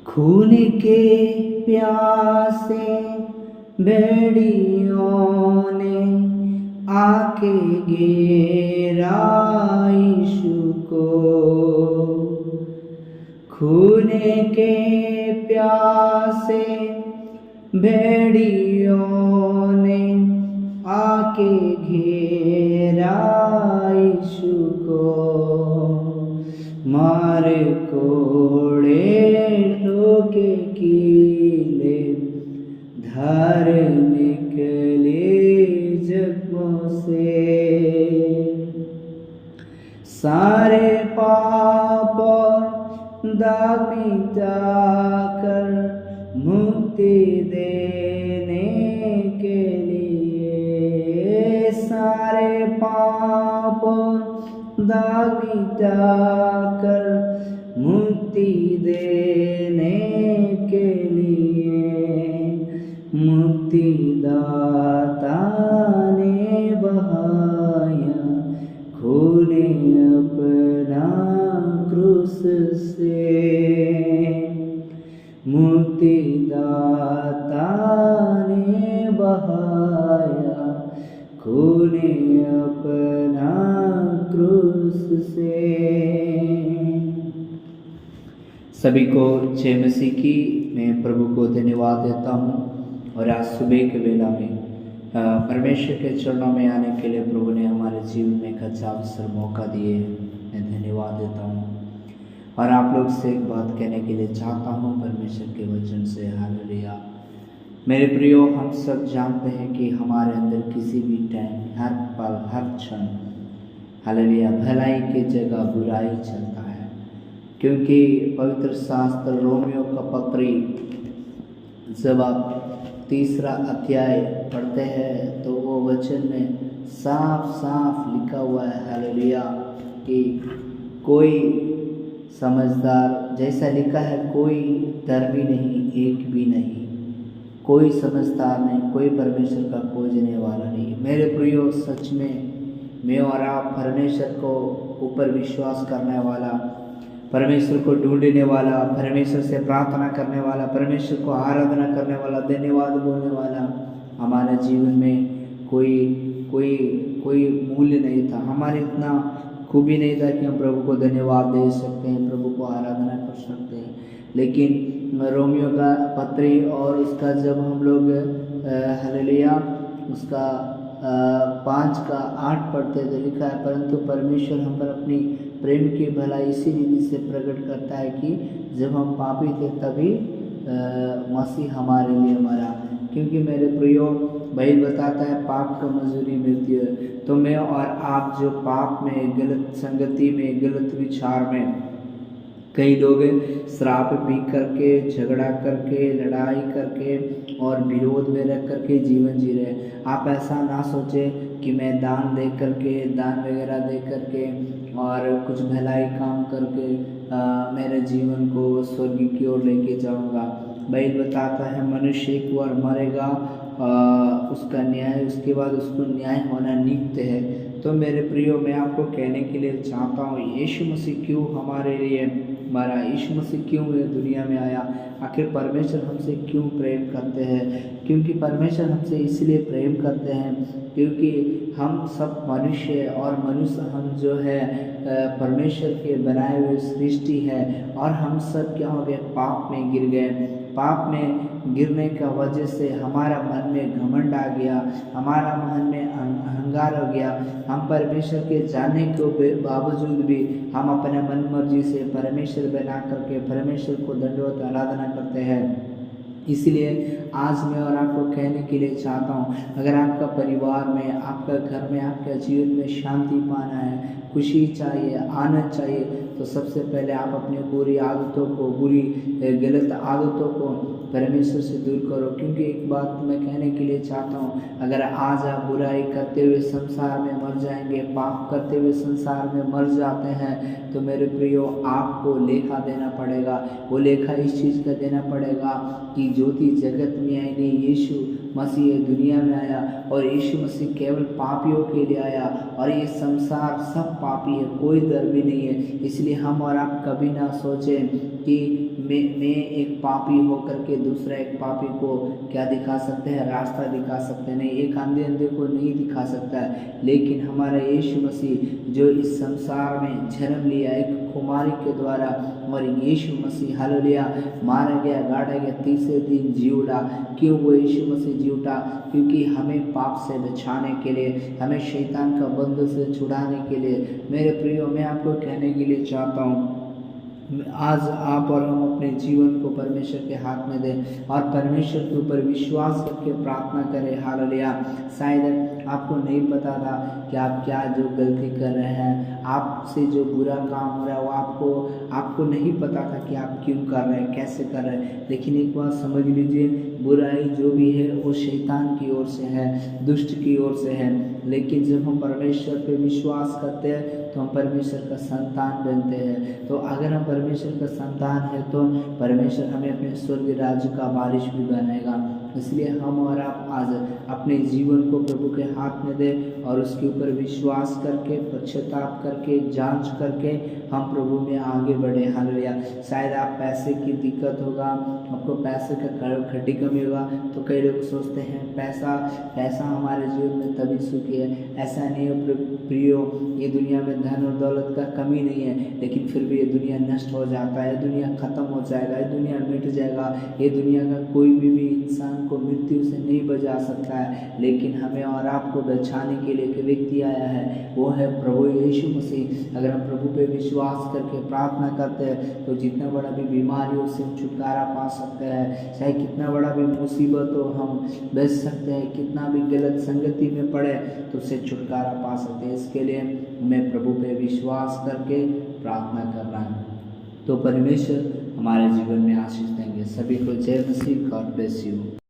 खून के प्यासे भेड़ियों ने आके घेरा यीशु को। खून के प्यासे भेड़ियों ने आके घेरा यीशु को। मार कोड़े ठोके कीले धार निकले जख्मों से। सारे पाप दाग मिटाकर मुक्ति देने के लिए। सारे पाप दाग मिटाकर मुक्ति देने के लिए मुक्तिदाता ने बहाया खून अपना क्रूस से। मुक्तिदाता ने बहाया खून अपना क्रूस से। सभी को जय मसीह की। मैं प्रभु को धन्यवाद देता हूँ और आज सुबह के वेला में परमेश्वर के चरणों में आने के लिए प्रभु ने हमारे जीवन में एक अच्छा अवसर मौका दिए। मैं धन्यवाद देता हूँ और आप लोग से एक बात कहने के लिए चाहता हूँ परमेश्वर के वचन से। हालेलुया। मेरे प्रियो, हम सब जानते हैं कि हमारे अंदर किसी भी टाइम, हर पल, हर क्षण, हालेलुया, भलाई की जगह बुराई चलता है। क्योंकि पवित्र शास्त्र रोमियो का पत्री जब आप 3 अध्याय पढ़ते हैं तो वो वचन में साफ साफ लिखा हुआ है, हालेलुया, कि कोई समझदार, जैसा लिखा है, कोई धर्मी नहीं, एक भी नहीं, कोई समझदार नहीं, कोई परमेश्वर का खोजने वाला नहीं। मेरे प्रियो, सच में मैं और आप परमेश्वर को ऊपर विश्वास करने वाला, परमेश्वर को ढूंढने वाला, परमेश्वर से प्रार्थना करने वाला, परमेश्वर को आराधना करने वाला, धन्यवाद बोलने वाला, हमारे जीवन में कोई मूल्य नहीं था। हमारे इतना खूबी नहीं था कि हम प्रभु को धन्यवाद दे सकते हैं, प्रभु को आराधना कर सकते हैं। लेकिन रोमियो का पत्री और उसका जब हम लोग हालेलुया उसका 5:8 पढ़ते तो लिखा है, परंतु परमेश्वर हम पर अपनी प्रेम की भलाई इसी रीति से प्रकट करता है कि जब हम पापी थे तभी मसीह हमारे लिए मरा। क्योंकि मेरे प्रियो, बाइबल बताता है पाप का मजदूरी मृत्यु है। तो मैं और आप जो पाप में, गलत संगति में, गलत विचार में, कई लोग शराब पी करके, झगड़ा करके, लड़ाई करके और विरोध में रह करके जीवन जी रहे। आप ऐसा ना सोचें कि मैं दान दे करके, दान वगैरह दे करके और कुछ भलाई काम करके मेरे जीवन को स्वर्ग की ओर लेके जाऊंगा। बाइबल बताता है मनुष्य एक बार मरेगा, उसका न्याय, उसके बाद उसको न्याय होना नित्य है। तो मेरे प्रियो, मैं आपको कहने के लिए चाहता हूँ, यीशु मसीह क्यों हमारे लिए मरा, यीशु मसीह क्यों ये दुनिया में आया, आखिर परमेश्वर हमसे क्यों प्रेम करते हैं। क्योंकि परमेश्वर हमसे इसलिए प्रेम करते हैं क्योंकि हम सब मनुष्य और मनुष्य हम जो है परमेश्वर के बनाए हुए सृष्टि है और हम सब क्या हो गए, पाप में गिर गए। पाप में गिरने का वजह से हमारा मन में घमंड आ गया, हमारा मन में अहंकार हो गया। हम परमेश्वर के जानने के बावजूद भी हम अपने मन मर्जी से परमेश्वर बना करके परमेश्वर को दंडवत आराधना करते हैं। इसलिए आज मैं और आपको कहने के लिए चाहता हूँ, अगर आपका परिवार में, आपका घर में, आपके जीवन में शांति पाना है, खुशी चाहिए, आनंद चाहिए, तो सबसे पहले आप अपनी बुरी आदतों को, बुरी गलत आदतों को परमेश्वर से दूर करो। क्योंकि एक बात मैं कहने के लिए चाहता हूँ, अगर आज आप बुराई करते हुए संसार में मर जाएंगे, पाप करते हुए संसार में मर जाते हैं, तो मेरे प्रियो, आपको लेखा देना पड़ेगा। वो लेखा इस चीज़ का देना पड़ेगा कि ज्योति जगत में आई नहीं, यीशु मसीह दुनिया में आया और यीशु मसीह केवल पापियों के लिए आया और ये संसार सब पापी है, कोई धर्मी नहीं है। इसलिए इसलिए हम और आप कभी ना सोचें कि मैं एक पापी होकर के दूसरा एक पापी को क्या दिखा सकते हैं, रास्ता दिखा सकते हैं। नहीं, एक अंधे अंधे को नहीं दिखा सकता है, लेकिन हमारा यीशु मसीह जो इस संसार में जन्म लिया एक कुमारी के द्वारा, और यीशु मसीह हालेलुया मारा गया, गाड़ा गया, तीसरे दिन जी उठा। क्यों वो यीशु मसीह जी उठा? क्योंकि हमें पाप से बचाने के लिए, हमें शैतान का बंधन से छुड़ाने के लिए। मेरे प्रियो, मैं आपको कहने के लिए चाहता हूँ, आज आप और हम अपने जीवन को परमेश्वर के हाथ में दें और परमेश्वर के ऊपर विश्वास करके प्रार्थना करें। हालेलुया। शायद आपको नहीं पता था कि आप क्या जो गलती कर रहे हैं, आपसे जो बुरा काम हो रहा है वो आपको नहीं पता था कि आप क्यों कर रहे हैं, कैसे कर रहे हैं। लेकिन एक बात समझ लीजिए, बुराई जो भी है वो शैतान की ओर से है, दुष्ट की ओर से है। लेकिन जब हम परमेश्वर पे विश्वास करते हैं तो हम परमेश्वर का संतान बनते हैं। तो अगर हम परमेश्वर का संतान है तो परमेश्वर हमें अपने स्वर्ग राज्य का वारिस भी बनाएगा। इसलिए हम और आप आज अपने जीवन को प्रभु के हाथ में दें और उसके ऊपर विश्वास करके, पश्चाताप करके, जांच करके हम प्रभु में आगे बढ़े। हालेलुया। शायद आप पैसे की दिक्कत होगा, आपको पैसे का खटी कमी होगा, तो कई लोग सोचते हैं पैसा हमारे जीवन में तभी सुखी है। ऐसा नहीं है प्रियो, ये दुनिया में धन और दौलत का कमी नहीं है, लेकिन फिर भी ये दुनिया नष्ट हो जाता है, दुनिया खत्म हो जाएगा, ये दुनिया मिट जाएगा। ये दुनिया का कोई भी इंसान को मृत्यु से नहीं बचा सकता है, लेकिन हमें और आपको बचाने के लिए एक व्यक्ति आया है, वो है प्रभु यीशु मसीह। अगर हम प्रभु पे विश्वास करके प्रार्थना करते हैं तो जितना बड़ा भी बीमारियों से छुटकारा पा सकते हैं, चाहे कितना बड़ा भी मुसीबत हो हम बच सकते हैं, कितना भी गलत संगति में पड़े तो उससे छुटकारा पा सकते हैं। इसके लिए हमें प्रभु पे विश्वास करके प्रार्थना करना है, तो परमेश्वर हमारे जीवन में आशीष देंगे। सभी को जय मसीह। God bless you.